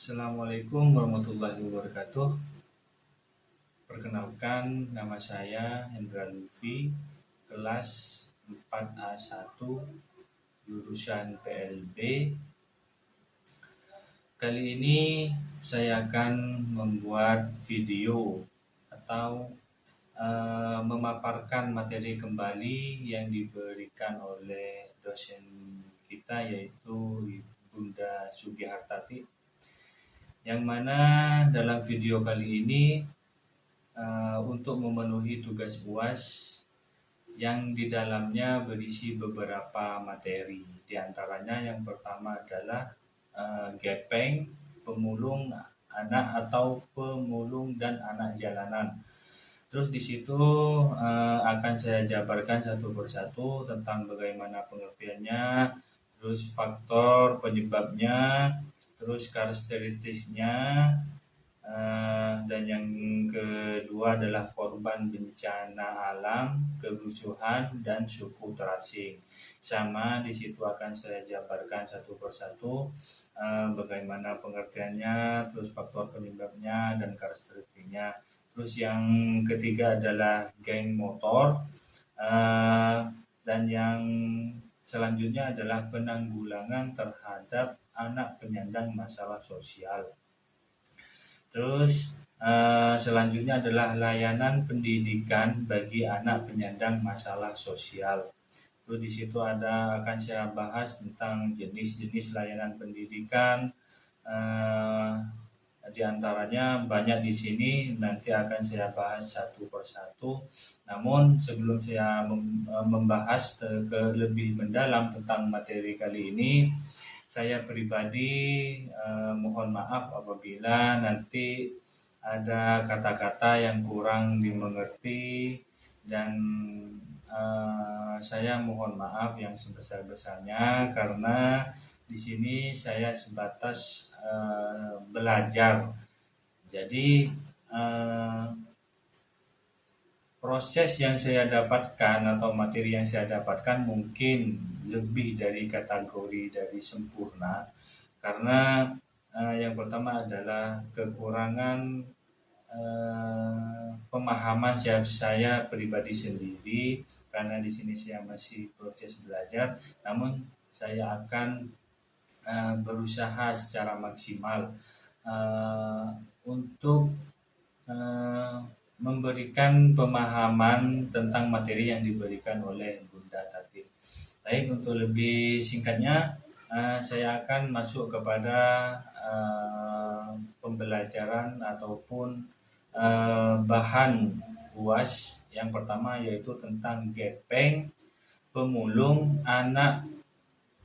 Assalamualaikum warahmatullahi wabarakatuh. Perkenalkan, nama saya Hendra Lutfi, kelas 4A1, jurusan PLB. Kali ini saya akan membuat video atau memaparkan materi kembali yang diberikan oleh dosen kita, yaitu Bunda Sugihartati, yang mana dalam video kali ini untuk memenuhi tugas UAS yang di dalamnya berisi beberapa materi. Di antaranya yang pertama adalah gepeng, pemulung anak atau pemulung dan anak jalanan. Terus di situ akan saya jabarkan satu persatu tentang bagaimana pengertiannya, terus faktor penyebabnya, terus karakteristiknya, dan yang kedua adalah korban bencana alam, kerusuhan, dan suku terasing. Sama di situ akan saya jabarkan satu persatu bagaimana pengertiannya, terus faktor penyebabnya dan karakteristiknya. Terus yang ketiga adalah geng motor, dan yang selanjutnya adalah penanggulangan terhadap anak penyandang masalah sosial. Terus selanjutnya adalah layanan pendidikan bagi anak penyandang masalah sosial. Terus di situ akan saya bahas tentang jenis-jenis layanan pendidikan. Di antaranya banyak di sini, nanti akan saya bahas satu persatu. Namun sebelum saya membahas lebih mendalam tentang materi kali ini, saya pribadi mohon maaf apabila nanti ada kata-kata yang kurang dimengerti, dan saya mohon maaf yang sebesar-besarnya karena di sini saya sebatas belajar. Jadi proses yang saya dapatkan atau materi yang saya dapatkan mungkin lebih dari kategori dari sempurna, karena yang pertama adalah kekurangan pemahaman saya pribadi sendiri, karena di sini saya masih proses belajar. Namun saya akan berusaha secara maksimal untuk memberikan pemahaman tentang materi yang diberikan oleh Bunda Tati. Baik, untuk lebih singkatnya, saya akan masuk kepada pembelajaran ataupun bahan UAS yang pertama, yaitu tentang gepeng, pemulung, anak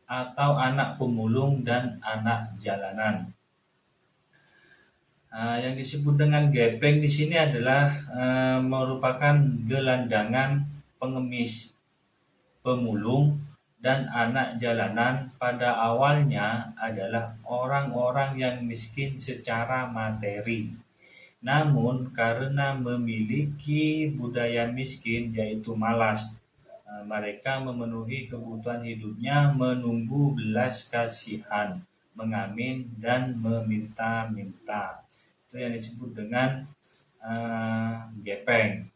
atau anak pemulung dan anak jalanan. Yang disebut dengan gepeng di sini adalah merupakan gelandangan pengemis, pemulung, dan anak jalanan. Pada awalnya adalah orang-orang yang miskin secara materi. Namun karena memiliki budaya miskin, yaitu malas, mereka memenuhi kebutuhan hidupnya menunggu belas kasihan, mengamin, dan meminta-minta. Itu yang disebut dengan gepeng.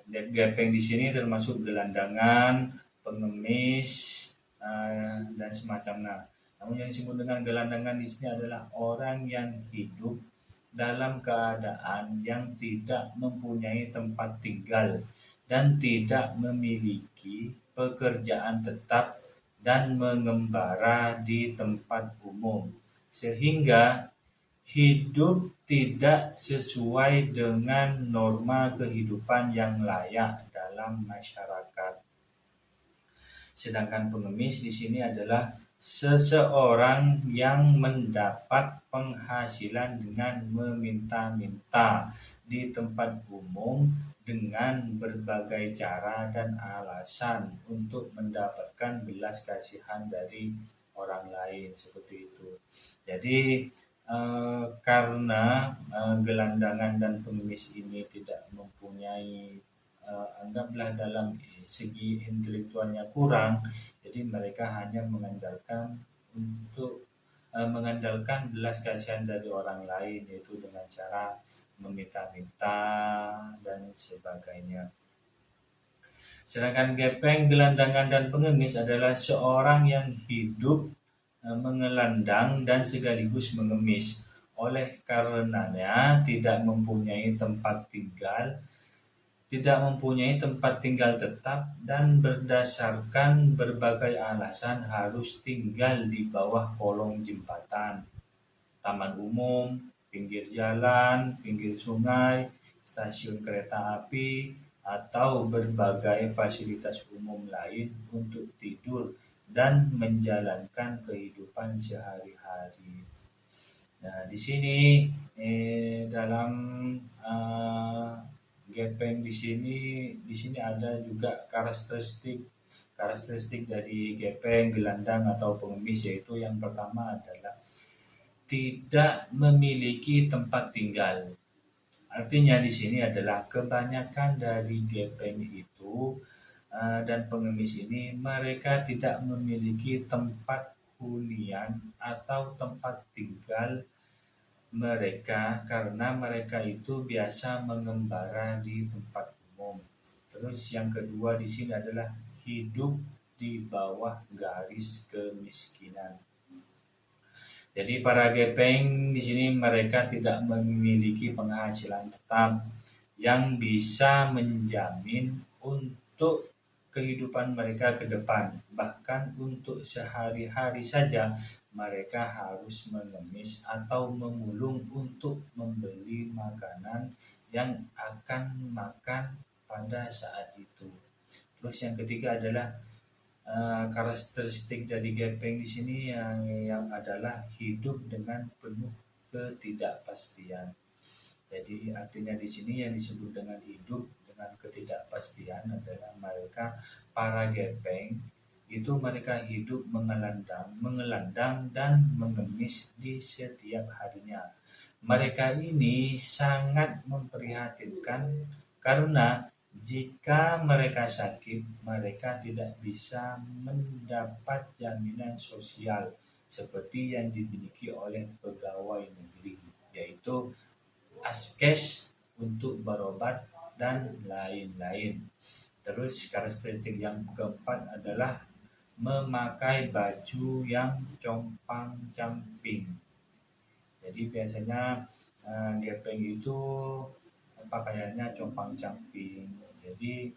Gepeng di sini termasuk gelandangan, pengemis, dan semacamnya. Namun yang disebut dengan gelandangan di sini adalah orang yang hidup dalam keadaan yang tidak mempunyai tempat tinggal dan tidak memiliki pekerjaan tetap dan mengembara di tempat umum, sehingga hidup tidak sesuai dengan norma kehidupan yang layak dalam masyarakat. Sedangkan pengemis di sini adalah seseorang yang mendapat penghasilan dengan meminta-minta di tempat umum dengan berbagai cara dan alasan untuk mendapatkan belas kasihan dari orang lain, seperti itu. Jadi karena gelandangan dan pengemis ini tidak mempunyai anggaplah dalam segi intelektualnya kurang, jadi mereka hanya mengandalkan untuk mengandalkan belas kasihan dari orang lain, yaitu dengan cara meminta-minta dan sebagainya. Sedangkan gepeng, gelandangan, dan pengemis adalah seorang yang hidup mengelandang dan sekaligus mengemis. Oleh karenanya tidak mempunyai tempat tinggal tetap, dan berdasarkan berbagai alasan harus tinggal di bawah kolong jembatan, taman umum, pinggir jalan, pinggir sungai, stasiun kereta api, atau berbagai fasilitas umum lain untuk tidur dan menjalankan kehidupan sehari-hari. Nah, di sini dalam gepeng di sini ada juga karakteristik dari gepeng, gelandang, atau pengemis, yaitu yang pertama adalah tidak memiliki tempat tinggal. Artinya di sini adalah kebanyakan dari gepeng itu dan pengemis ini, mereka tidak memiliki tempat hunian atau tempat tinggal mereka, karena mereka itu biasa mengembara di tempat umum. Terus yang kedua di sini adalah hidup di bawah garis kemiskinan. Jadi para gepeng di sini mereka tidak memiliki penghasilan tetap yang bisa menjamin untuk kehidupan mereka ke depan. Bahkan untuk sehari-hari saja mereka harus mengemis atau memulung untuk membeli makanan yang akan makan pada saat itu. Terus yang ketiga adalah karakteristik dari gepeng di sini yang adalah hidup dengan penuh ketidakpastian. Jadi artinya di sini yang disebut dengan hidup dengan ketidakpastian adalah mereka para gepeng itu mereka hidup mengelandang dan mengemis di setiap harinya. Mereka ini sangat memprihatinkan karena jika mereka sakit, mereka tidak bisa mendapat jaminan sosial seperti yang dimiliki oleh pegawai negeri, yaitu askes untuk berobat dan lain-lain. Terus karakteristik yang keempat adalah memakai baju yang compang-camping. Jadi biasanya gepeng itu pakaiannya compang-camping. Jadi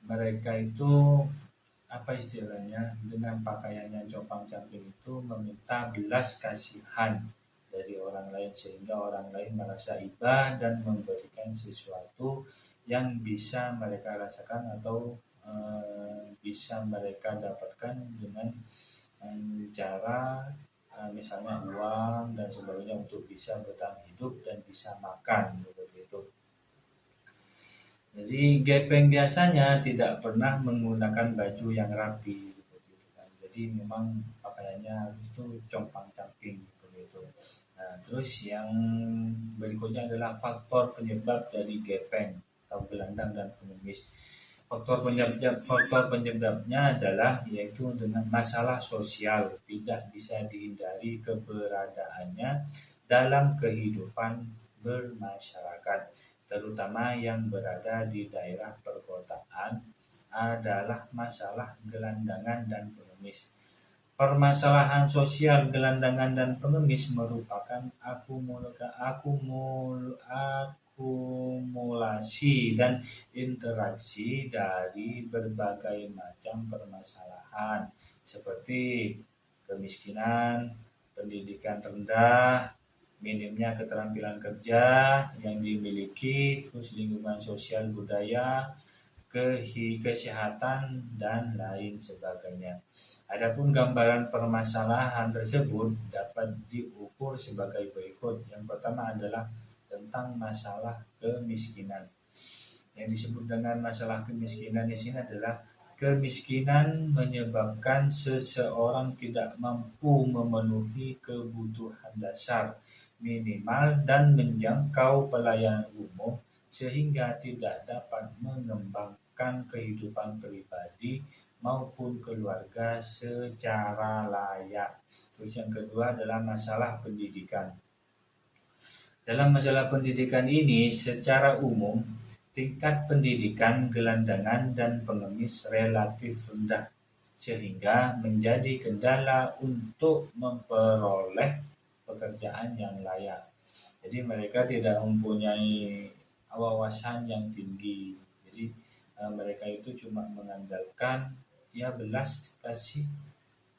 mereka itu apa istilahnya, dengan pakaiannya compang-camping itu meminta belas kasihan dari orang lain, sehingga orang lain merasa iba dan memberikan sesuatu yang bisa mereka rasakan atau bisa mereka dapatkan dengan cara misalnya uang dan sebagainya untuk bisa bertahan hidup dan bisa makan seperti itu. Jadi gepeng biasanya tidak pernah menggunakan baju yang rapi seperti itu kan. Jadi memang pakaiannya itu compang-camping seperti itu. Nah, terus yang berikutnya adalah faktor penyebab dari gepeng atau gelandang dan pengemis. Faktor penyebabnya adalah yaitu dengan masalah sosial, tidak bisa dihindari keberadaannya dalam kehidupan bermasyarakat, terutama yang berada di daerah perkotaan, adalah masalah gelandangan dan pengemis. Permasalahan sosial gelandangan dan pengemis merupakan akumulasi dan interaksi dari berbagai macam permasalahan seperti kemiskinan, pendidikan rendah, minimnya keterampilan kerja yang dimiliki, terus lingkungan sosial budaya, kesehatan, dan lain sebagainya. Adapun gambaran permasalahan tersebut dapat diukur sebagai berikut. Yang pertama adalah tentang masalah kemiskinan. Yang disebut dengan masalah kemiskinan di sini adalah kemiskinan menyebabkan seseorang tidak mampu memenuhi kebutuhan dasar minimal dan menjangkau pelayanan umum, sehingga tidak dapat mengembangkan kehidupan pribadi maupun keluarga secara layak. Terus yang kedua adalah masalah pendidikan. Dalam masalah pendidikan ini, secara umum, tingkat pendidikan gelandangan dan pengemis relatif rendah, sehingga menjadi kendala untuk memperoleh pekerjaan yang layak. Jadi mereka tidak mempunyai wawasan yang tinggi. Jadi mereka itu cuma mengandalkan ya belas kasih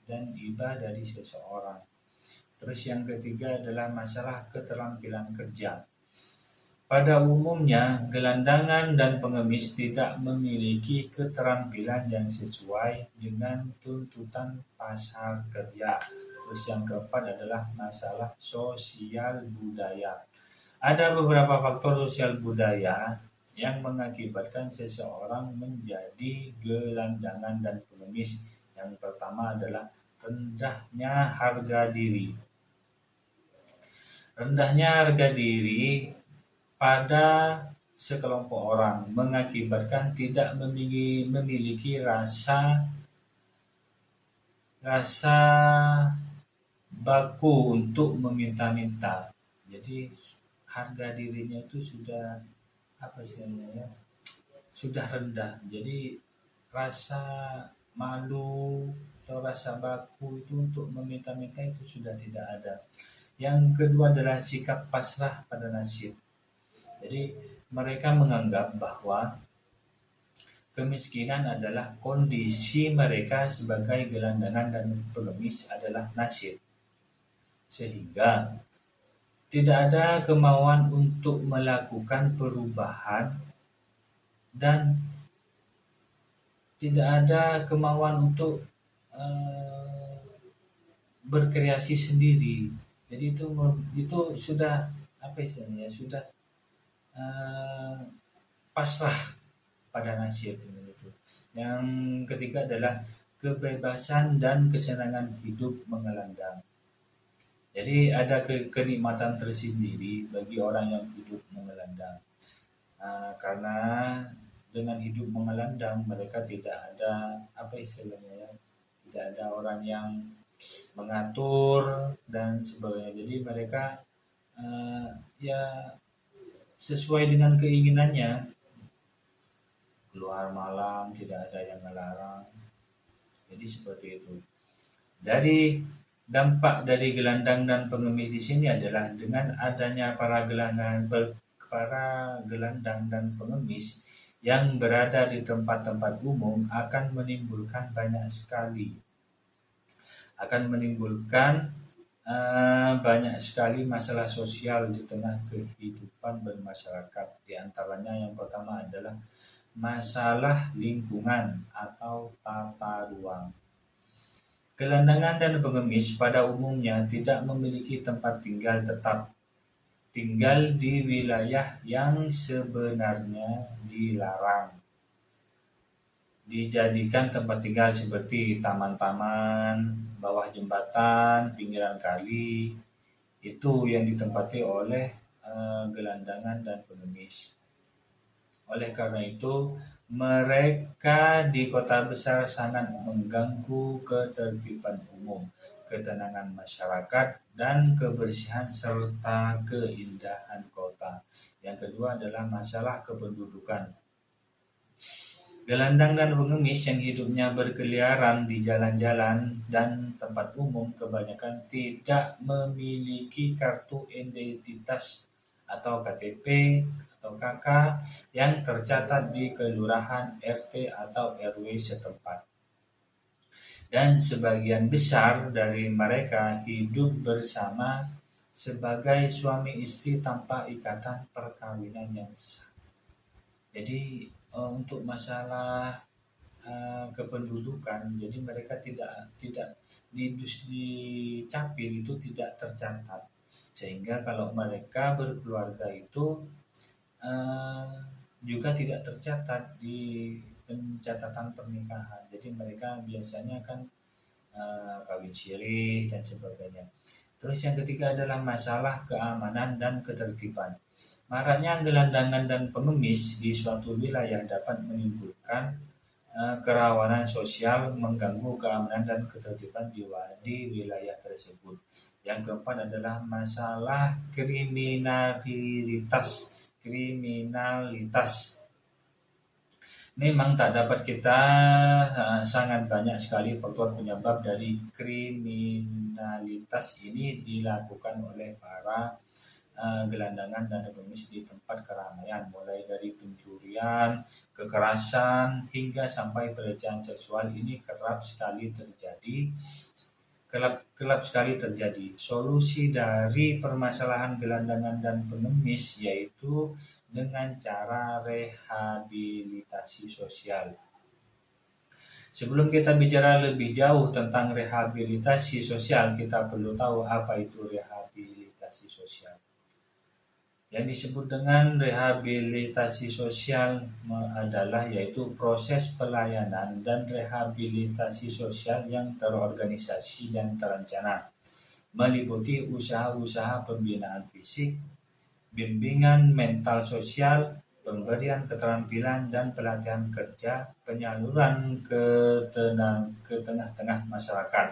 dan iba dari seseorang. Terus yang ketiga adalah masalah keterampilan kerja. Pada umumnya, gelandangan dan pengemis tidak memiliki keterampilan yang sesuai dengan tuntutan pasar kerja. Terus yang keempat adalah masalah sosial budaya. Ada beberapa faktor sosial budaya yang mengakibatkan seseorang menjadi gelandangan dan pengemis. Yang pertama adalah rendahnya harga diri. Rendahnya harga diri pada sekelompok orang mengakibatkan tidak memiliki rasa baku untuk meminta-minta. Jadi harga dirinya itu sudah sudah rendah. Jadi rasa malu atau rasa baku itu untuk meminta-minta itu sudah tidak ada. Yang kedua adalah sikap pasrah pada nasib. Jadi mereka menganggap bahwa kemiskinan adalah kondisi mereka sebagai gelandangan dan pengemis adalah nasib. Sehingga tidak ada kemauan untuk melakukan perubahan dan tidak ada kemauan untuk berkreasi sendiri. Jadi itu sudah sudah pasrah pada nasib itu. Yang ketiga adalah kebebasan dan kesenangan hidup mengelandang. Jadi ada kenikmatan tersendiri bagi orang yang hidup mengelandang. Karena dengan hidup mengelandang mereka tidak ada tidak ada orang yang mengatur dan sebagainya. Jadi mereka sesuai dengan keinginannya, keluar malam tidak ada yang melarang. Jadi seperti itu. Dari dampak dari gelandang dan pengemis di sini adalah dengan adanya para gelandang dan pengemis yang berada di tempat-tempat umum akan menimbulkan banyak sekali masalah sosial di tengah kehidupan bermasyarakat. Di antaranya yang pertama adalah masalah lingkungan atau tata ruang. Gelandangan dan pengemis pada umumnya tidak memiliki tempat tinggal tetap. Tinggal di wilayah yang sebenarnya dilarang dijadikan tempat tinggal seperti taman-taman, bawah jembatan, pinggiran kali. Itu yang ditempati oleh gelandangan dan pengemis. Oleh karena itu, mereka di kota besar sangat mengganggu ketertiban umum, ketenangan masyarakat, dan kebersihan serta keindahan kota. Yang kedua adalah masalah kependudukan. Gelandang dan pengemis yang hidupnya berkeliaran di jalan-jalan dan tempat umum kebanyakan tidak memiliki kartu identitas atau KTP atau KK yang tercatat di kelurahan, RT atau RW setempat. Dan sebagian besar dari mereka hidup bersama sebagai suami istri tanpa ikatan perkawinan yang sah. Jadi untuk masalah kependudukan, jadi mereka tidak di capil itu tidak tercatat, sehingga kalau mereka berkeluarga itu juga tidak tercatat di pencatatan pernikahan. Jadi mereka biasanya kan kawin siri dan sebagainya. Terus yang ketiga adalah masalah keamanan dan ketertiban. Maraknya gelandangan dan pengemis di suatu wilayah dapat menimbulkan kerawanan sosial mengganggu keamanan dan ketertiban di wilayah tersebut. Yang keempat adalah masalah kriminalitas. Memang tak dapat kita sangat banyak sekali faktor penyebab dari kriminalitas ini dilakukan oleh para gelandangan dan pengemis di tempat keramaian, mulai dari pencurian, kekerasan, hingga sampai pelecehan seksual ini kerap sekali terjadi. Solusi dari permasalahan gelandangan dan pengemis yaitu dengan cara rehabilitasi sosial. Sebelum kita bicara lebih jauh tentang rehabilitasi sosial, kita perlu tahu apa itu rehabilitasi sosial. Yang disebut dengan rehabilitasi sosial adalah yaitu proses pelayanan dan rehabilitasi sosial yang terorganisasi dan terencana, meliputi usaha-usaha pembinaan fisik, bimbingan mental sosial, pemberian keterampilan dan pelatihan kerja, penyaluran ke tengah-tengah masyarakat.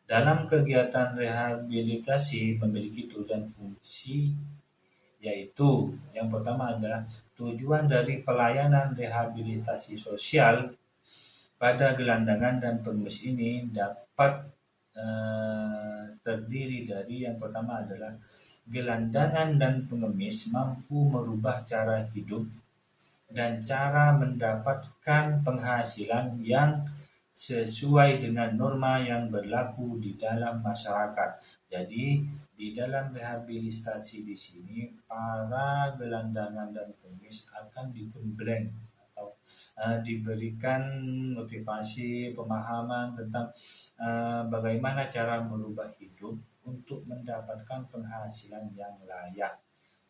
Dalam kegiatan rehabilitasi memiliki tujuan fungsi, yaitu yang pertama adalah tujuan dari pelayanan rehabilitasi sosial pada gelandangan dan pengemis ini dapat terdiri dari yang pertama adalah gelandangan dan pengemis mampu merubah cara hidup dan cara mendapatkan penghasilan yang sesuai dengan norma yang berlaku di dalam masyarakat. Jadi di dalam rehabilitasi di sini para gelandangan dan pengemis akan digembleng atau diberikan motivasi, pemahaman tentang bagaimana cara merubah hidup untuk mendapatkan penghasilan yang layak.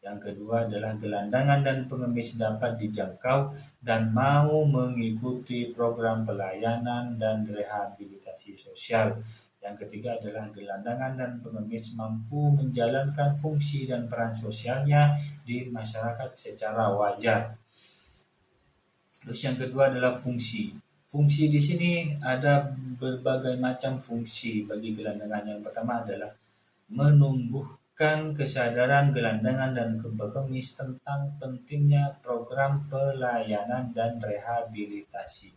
Yang kedua adalah gelandangan dan pengemis dapat dijangkau dan mau mengikuti program pelayanan dan rehabilitasi sosial. Yang ketiga adalah gelandangan dan pengemis mampu menjalankan fungsi dan peran sosialnya di masyarakat secara wajar. Terus yang kedua adalah fungsi. Fungsi di sini ada berbagai macam fungsi bagi gelandangan. Yang pertama adalah menumbuhkan kesadaran gelandangan dan pengemis tentang pentingnya program pelayanan dan rehabilitasi.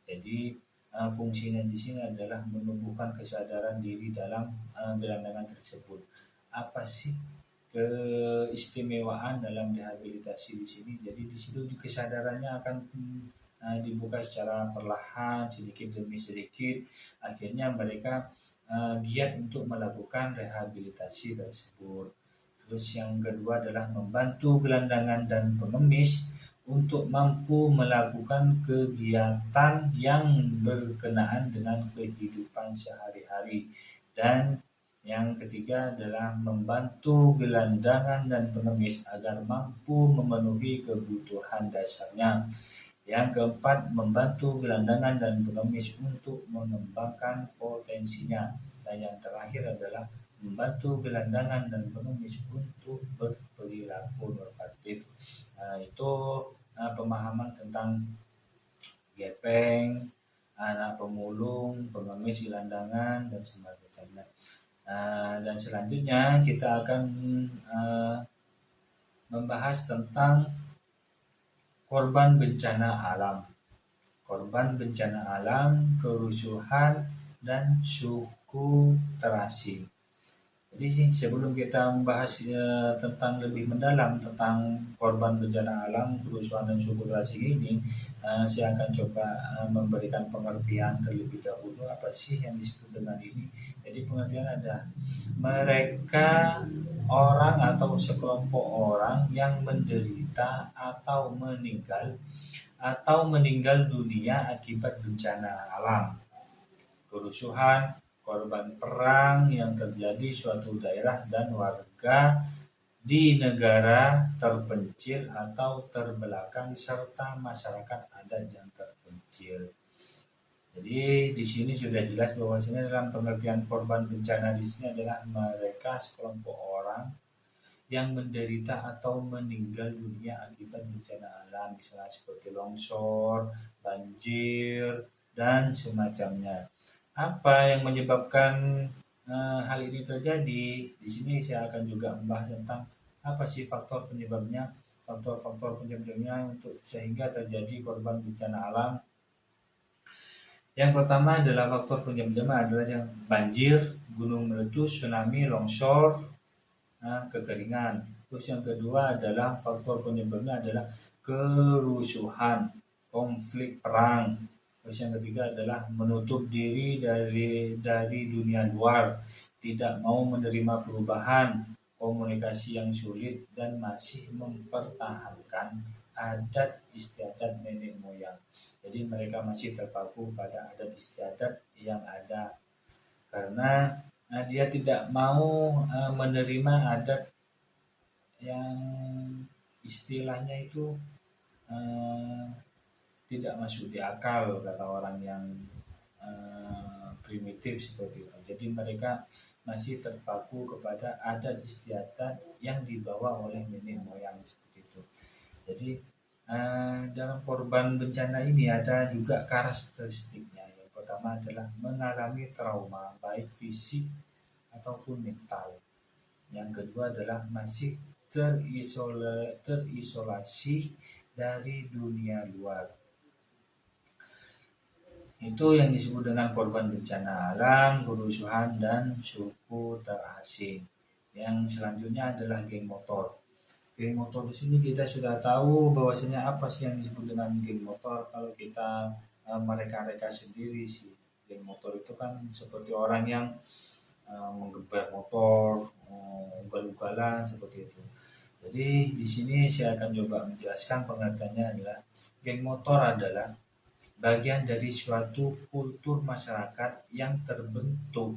Jadi fungsinya di sini adalah menumbuhkan kesadaran diri dalam gelandangan tersebut. Apa sih keistimewaan dalam rehabilitasi di sini? Jadi di situ kesadarannya akan dibuka secara perlahan, sedikit demi sedikit. Akhirnya mereka giat untuk melakukan rehabilitasi tersebut. Terus yang kedua adalah membantu gelandangan dan pengemis untuk mampu melakukan kegiatan yang berkenaan dengan kehidupan sehari-hari. Dan yang ketiga adalah membantu gelandangan dan pengemis agar mampu memenuhi kebutuhan dasarnya. Yang keempat, membantu gelandangan dan pengemis untuk mengembangkan potensinya. Dan yang terakhir adalah membantu gelandangan dan pengemis untuk berperilaku normatif. Itu pemahaman tentang gepeng, anak pemulung, pengemis, gelandangan, dan sebagainya. Dan selanjutnya kita akan membahas tentang korban bencana alam. Korban bencana alam, kerusuhan, dan suku terasing. Jadi sebelum kita membahas tentang lebih mendalam tentang korban bencana alam, kerusuhan dan suku terasing ini, saya akan coba memberikan pengertian terlebih dahulu apa sih yang disebut dengan ini. Jadi pengertian ada mereka orang atau sekelompok orang yang menderita atau meninggal dunia akibat bencana alam, kerusuhan, korban perang yang terjadi suatu daerah dan warga di negara terpencil atau terbelakang serta masyarakat adat yang terpencil. Jadi di sini sudah jelas bahwasanya dalam pengertian korban bencana di sini adalah mereka sekelompok orang yang menderita atau meninggal dunia akibat bencana alam, misalnya seperti longsor, banjir, dan semacamnya. Apa yang menyebabkan hal ini terjadi? Di sini saya akan juga membahas tentang apa sih faktor penyebabnya, faktor-faktor penyebabnya untuk sehingga terjadi korban bencana alam. Yang pertama adalah faktor penyebabnya adalah yang banjir, gunung meletus, tsunami, longsor, kekeringan. Terus yang kedua adalah faktor penyebabnya adalah kerusuhan, konflik perang. Terus yang ketiga adalah menutup diri dari dunia luar, tidak mau menerima perubahan, komunikasi yang sulit, dan masih mempertahankan adat istiadat nenek moyang. Jadi mereka masih terpaku pada adat istiadat yang ada karena dia tidak mau menerima adat yang istilahnya itu eh, tidak masuk di akal kata orang yang primitif seperti itu. Jadi mereka masih terpaku kepada adat istiadat yang dibawa oleh nenek moyang seperti itu. Jadi dalam korban bencana ini ada juga karakteristiknya. Yang pertama adalah mengalami trauma baik fisik ataupun mental. Yang kedua adalah masih terisolasi dari dunia luar. Itu yang disebut dengan korban bencana alam, kerusuhan, dan suku terasing. Yang selanjutnya adalah geng motor. Geng motor di sini kita sudah tahu bahwasanya apa sih yang disebut dengan geng motor. Kalau kita mereka-reka sendiri sih, geng motor itu kan seperti orang yang menggeber motor, ugal-ugalan seperti itu. Jadi di sini saya akan coba menjelaskan pengertiannya adalah geng motor adalah bagian dari suatu kultur masyarakat yang terbentuk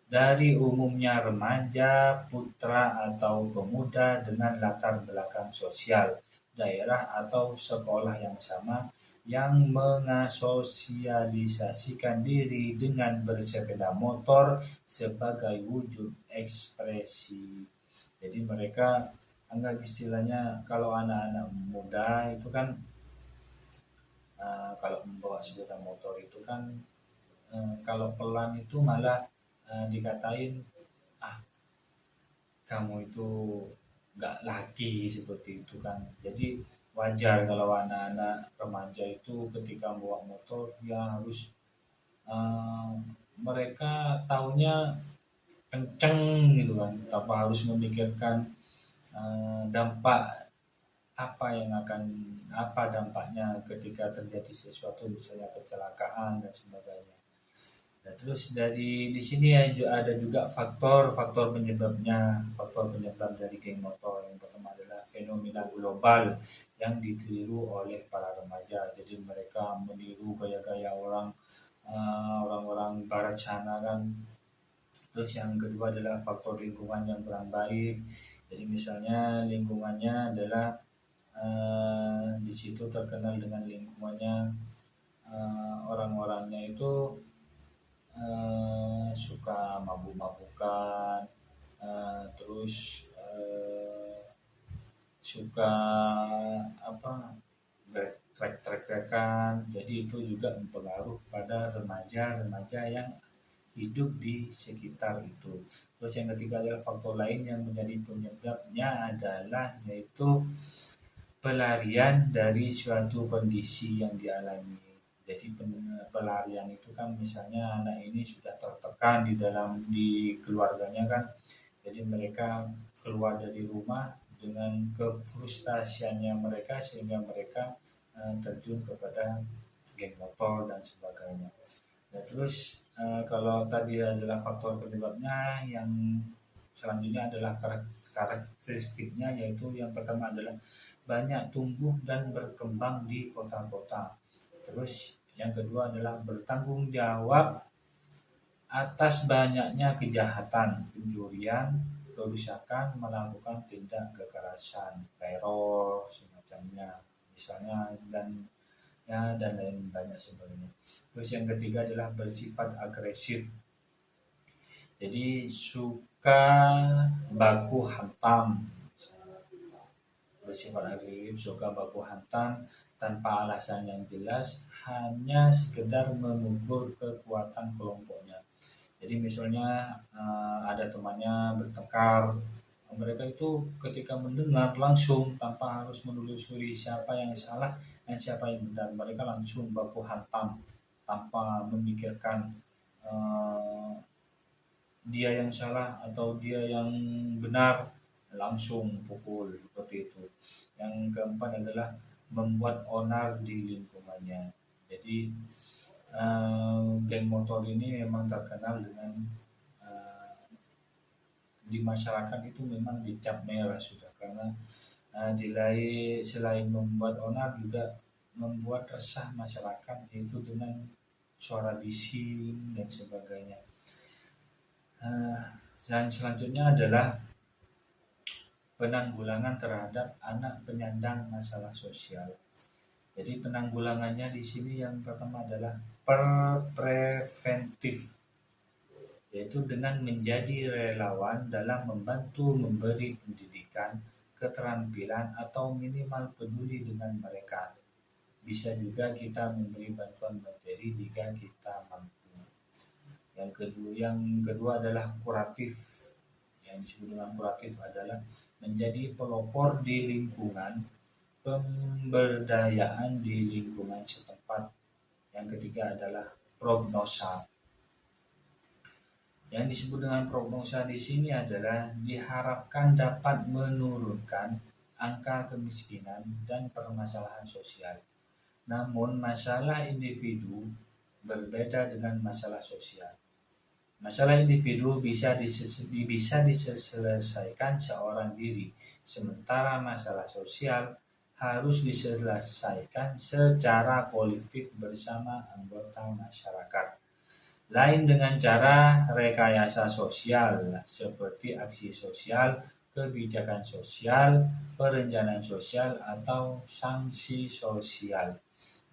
dari umumnya remaja, putra atau pemuda dengan latar belakang sosial, daerah atau sekolah yang sama yang mengasosialisasikan diri dengan bersepeda motor sebagai wujud ekspresi. Jadi mereka anggap istilahnya kalau anak-anak muda itu kan kalau membawa sepeda motor itu kan kalau pelan itu malah dikatain kamu itu nggak lagi seperti itu kan. Jadi wajar kalau anak-anak remaja itu ketika bawa motor ya harus uh, mereka taunya kenceng gitu kan, tanpa harus memikirkan dampak apa dampaknya ketika terjadi sesuatu misalnya kecelakaan dan sebagainya. Nah, terus dari di sini ada juga faktor penyebabnya, faktor penyebab dari geng motor. Yang pertama adalah fenomena global yang ditiru oleh para remaja. Jadi mereka meniru gaya-gaya orang-orang barat sana kan. Terus yang kedua adalah faktor lingkungan yang kurang baik. Jadi misalnya lingkungannya adalah di situ terkenal dengan lingkungannya orang-orangnya itu suka mabuk-mabukan, terus suka apa trek-trekan. Jadi itu juga mempengaruhi pada remaja-remaja yang hidup di sekitar itu. Terus yang ketiga adalah faktor lain yang menjadi penyebabnya adalah yaitu pelarian dari suatu kondisi yang dialami. Jadi pelarian itu kan misalnya anak ini sudah tertekan di keluarganya kan. Jadi mereka keluar dari rumah dengan kefrustasiannya mereka sehingga mereka terjun kepada geng motor dan sebagainya. Nah, terus kalau tadi adalah faktor penyebabnya, yang selanjutnya adalah karakteristiknya, yaitu yang pertama adalah banyak tumbuh dan berkembang di kota-kota. Terus yang kedua adalah bertanggung jawab atas banyaknya kejahatan, pencurian, kerusakan, melakukan tindak kekerasan, teror, semacamnya, misalnya dan lain banyak sebagainya. Terus yang ketiga adalah bersifat agresif. Jadi suka baku hantam, bersifat agresif, suka baku hantam tanpa alasan yang jelas, hanya sekedar memukul kekuatan kelompoknya. Jadi misalnya ada temannya bertengkar, mereka itu ketika mendengar langsung tanpa harus menelusuri siapa yang salah dan siapa yang benar, mereka langsung baku hantam tanpa memikirkan eh, dia yang salah atau dia yang benar, langsung pukul seperti itu. Yang keempat adalah membuat onar di lingkungannya. Jadi geng motor ini memang terkenal dengan eh, di masyarakat itu memang dicap merah sudah, karena selain membuat onar juga membuat resah masyarakat, yaitu dengan suara bising dan sebagainya. Dan selanjutnya adalah penanggulangan terhadap anak penyandang masalah sosial. Jadi penanggulangannya di sini yang pertama adalah preventif, yaitu dengan menjadi relawan dalam membantu memberi pendidikan, keterampilan, atau minimal peduli dengan mereka. Bisa juga kita memberi bantuan materi jika kita mampu. Yang kedua adalah kuratif. Yang disebut dengan kuratif adalah menjadi pelopor di lingkungan, pemberdayaan di lingkungan setempat. Yang ketiga adalah prognosa. Yang disebut dengan prognosa di sini adalah diharapkan dapat menurunkan angka kemiskinan dan permasalahan sosial. Namun masalah individu berbeda dengan masalah sosial. Masalah individu bisa diselesaikan seorang diri, sementara masalah sosial harus diselesaikan secara kolektif bersama anggota masyarakat. Lain dengan cara rekayasa sosial seperti aksi sosial, kebijakan sosial, perencanaan sosial, atau sanksi sosial.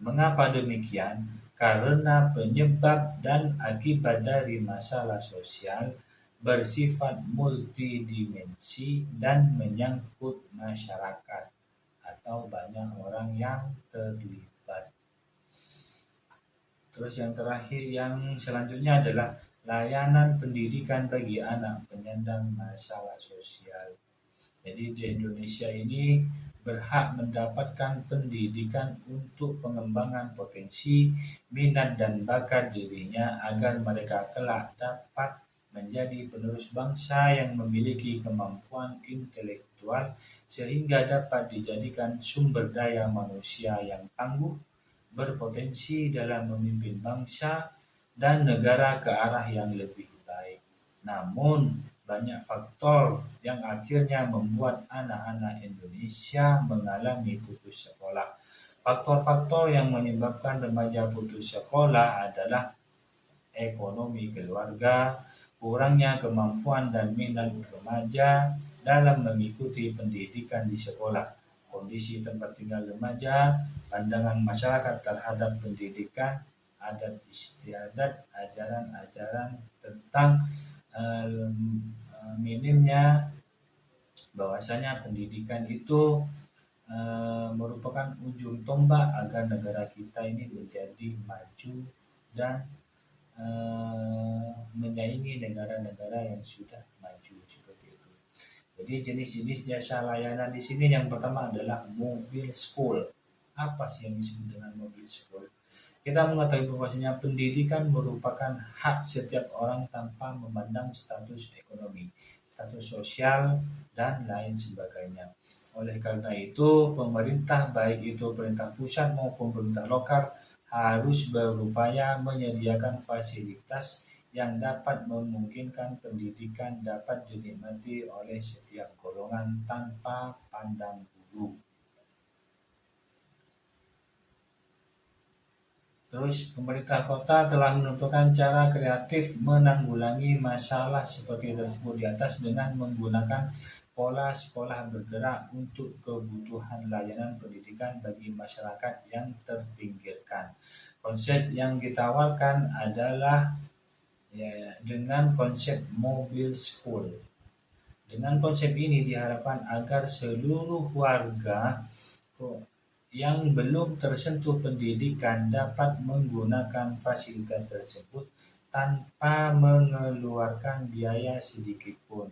Mengapa demikian? Karena penyebab dan akibat dari masalah sosial bersifat multidimensi dan menyangkut masyarakat atau banyak orang yang terlibat. Terus yang terakhir, yang selanjutnya adalah layanan pendidikan bagi anak penyandang masalah sosial. Jadi di Indonesia ini berhak mendapatkan pendidikan untuk pengembangan potensi, minat dan bakat dirinya agar mereka kelak dapat menjadi penerus bangsa yang memiliki kemampuan intelektual sehingga dapat dijadikan sumber daya manusia yang tangguh, berpotensi dalam memimpin bangsa dan negara ke arah yang lebih baik. Namun banyak faktor yang akhirnya membuat anak-anak Indonesia mengalami putus sekolah. Faktor-faktor yang menyebabkan remaja putus sekolah adalah ekonomi keluarga, kurangnya kemampuan dan minat remaja dalam mengikuti pendidikan di sekolah, kondisi tempat tinggal remaja, pandangan masyarakat terhadap pendidikan, adat istiadat, ajaran-ajaran tentang minimnya bahwasanya pendidikan itu merupakan ujung tombak agar negara kita ini menjadi maju dan menyaingi negara-negara yang sudah maju seperti itu. Jadi jenis-jenis jasa layanan di sini yang pertama adalah mobil school. Apa sih yang disebut dengan mobil school? Kita mengetahui bahwasanya pendidikan merupakan hak setiap orang tanpa memandang status ekonomi, status sosial, dan lain sebagainya. Oleh karena itu, pemerintah, baik itu pemerintah pusat maupun pemerintah lokal, harus berupaya menyediakan fasilitas yang dapat memungkinkan pendidikan dapat dinikmati oleh setiap golongan tanpa pandang bulu. Terus pemerintah kota telah menentukan cara kreatif menanggulangi masalah seperti tersebut di atas dengan menggunakan pola sekolah bergerak untuk kebutuhan layanan pendidikan bagi masyarakat yang terpinggirkan. Konsep yang ditawarkan adalah dengan konsep mobil school. Dengan konsep ini diharapkan agar seluruh warga yang belum tersentuh pendidikan dapat menggunakan fasilitas tersebut tanpa mengeluarkan biaya sedikit pun.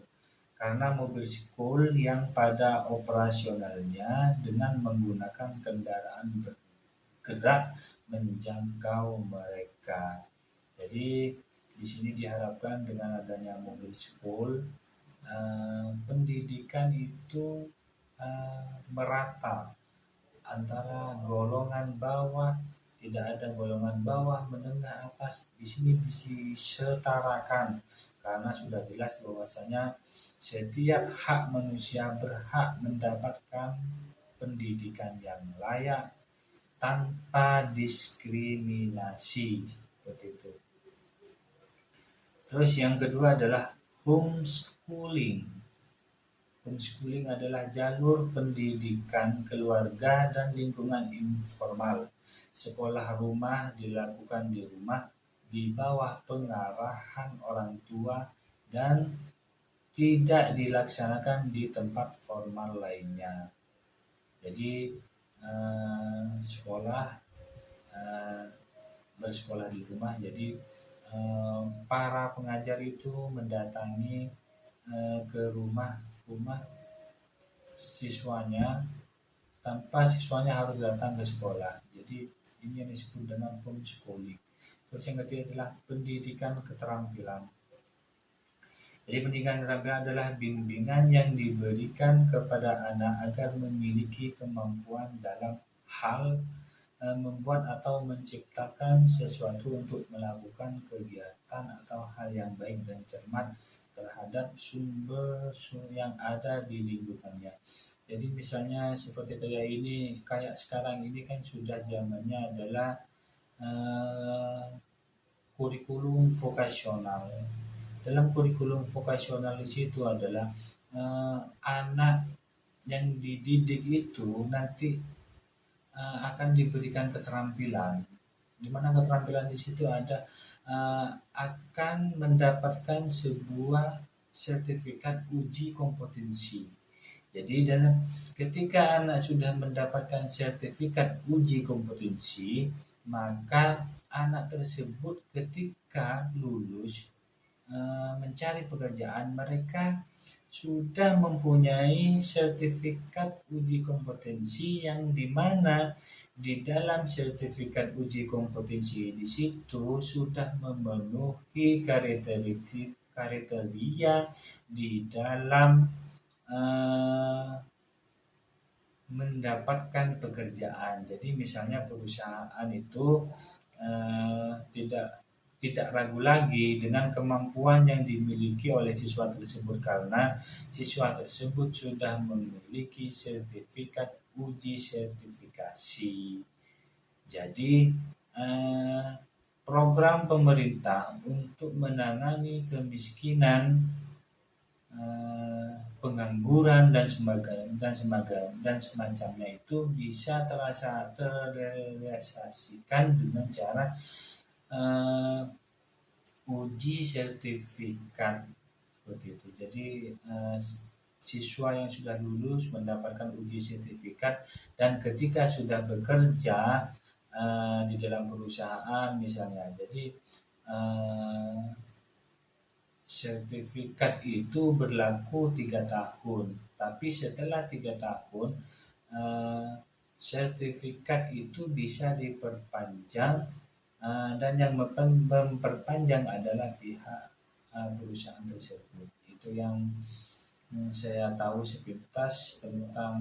Karena mobil school yang pada operasionalnya dengan menggunakan kendaraan bergerak menjangkau mereka. Jadi di sini diharapkan dengan adanya mobil school, pendidikan itu merata antara golongan bawah, tidak ada golongan bawah, menengah, atas. Di sini disetarakan karena sudah jelas bahwasanya setiap hak manusia berhak mendapatkan pendidikan yang layak tanpa diskriminasi, seperti itu. Terus yang kedua adalah homeschooling. Homeschooling adalah jalur pendidikan keluarga dan lingkungan informal. Sekolah rumah dilakukan di rumah di bawah pengarahan orang tua dan tidak dilaksanakan di tempat formal lainnya. Jadi bersekolah di rumah. Jadi para pengajar itu mendatangi ke rumah siswanya tanpa siswanya harus datang ke sekolah. Jadi ini yang disebut dengan homeschooling. Terus yang ketiga adalah pendidikan keterampilan. Jadi pendidikan keterampilan adalah bimbingan yang diberikan kepada anak agar memiliki kemampuan dalam hal membuat atau menciptakan sesuatu untuk melakukan kegiatan atau hal yang baik dan cermat terhadap sumber yang ada di lingkungannya. Jadi misalnya seperti kayak sekarang ini kan sudah zamannya adalah kurikulum vokasional. Dalam kurikulum vokasional di situ adalah anak yang dididik itu nanti akan diberikan keterampilan. Di mana keterampilan di situ ada akan mendapatkan sebuah sertifikat uji kompetensi. Jadi ketika anak sudah mendapatkan sertifikat uji kompetensi, maka anak tersebut ketika lulus mencari pekerjaan, mereka sudah mempunyai sertifikat uji kompetensi yang dimana di dalam sertifikat uji kompetensi di situ sudah memenuhi kriteria di dalam mendapatkan pekerjaan. Jadi misalnya perusahaan itu tidak ragu lagi dengan kemampuan yang dimiliki oleh siswa tersebut karena siswa tersebut sudah memiliki sertifikat uji sertifikasi. Jadi program pemerintah untuk menangani kemiskinan, pengangguran dan semacamnya itu bisa terrealisasikan dengan cara uji sertifikat seperti itu. Jadi siswa yang sudah lulus mendapatkan uji sertifikat dan ketika sudah bekerja di dalam perusahaan misalnya, jadi sertifikat itu berlaku 3 tahun, tapi setelah 3 tahun sertifikat itu bisa diperpanjang dan yang memperpanjang adalah pihak perusahaan tersebut. Itu yang saya tahu sepintas tentang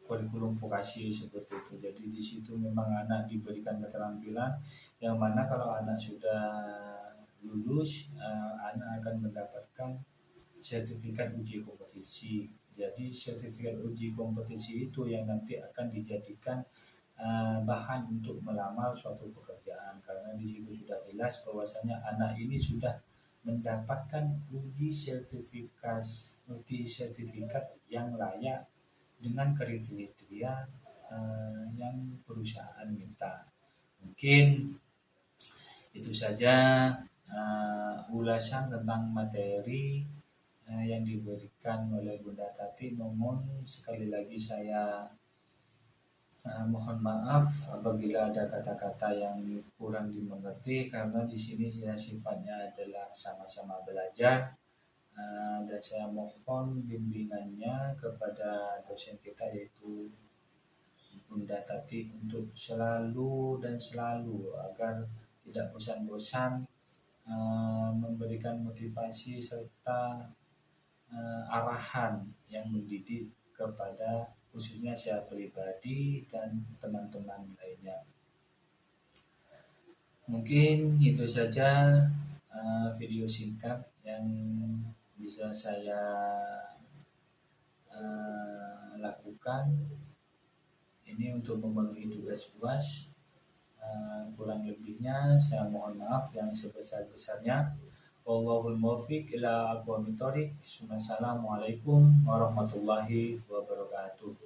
kurikulum vokasi seperti itu. Jadi di situ memang anak diberikan keterampilan yang mana kalau anak sudah lulus, anak akan mendapatkan sertifikat uji kompetensi. Jadi sertifikat uji kompetensi itu yang nanti akan dijadikan bahan untuk melamar suatu pekerjaan karena di situ sudah jelas bahwasanya anak ini sudah mendapatkan uji sertifikat yang layak dengan kriteria yang perusahaan minta. Mungkin itu saja ulasan tentang materi yang diberikan oleh Bunda Tati. Namun sekali lagi saya mohon maaf apabila ada kata-kata yang kurang dimengerti, karena di sini ya sifatnya adalah sama-sama belajar. Dan saya mohon bimbingannya kepada dosen kita, yaitu Bunda Tati, untuk selalu dan selalu agar tidak bosan-bosan memberikan motivasi serta arahan yang mendidik kepada khususnya saya pribadi dan teman-teman lainnya. Mungkin itu saja video singkat yang bisa saya lakukan. Ini untuk memenuhi tugas UAS. Kurang lebihnya saya mohon maaf yang sebesar-besarnya. Wallahul muwaffiq ila aqwamit thoriq. Wassalamualaikum warahmatullahi wabarakatuh.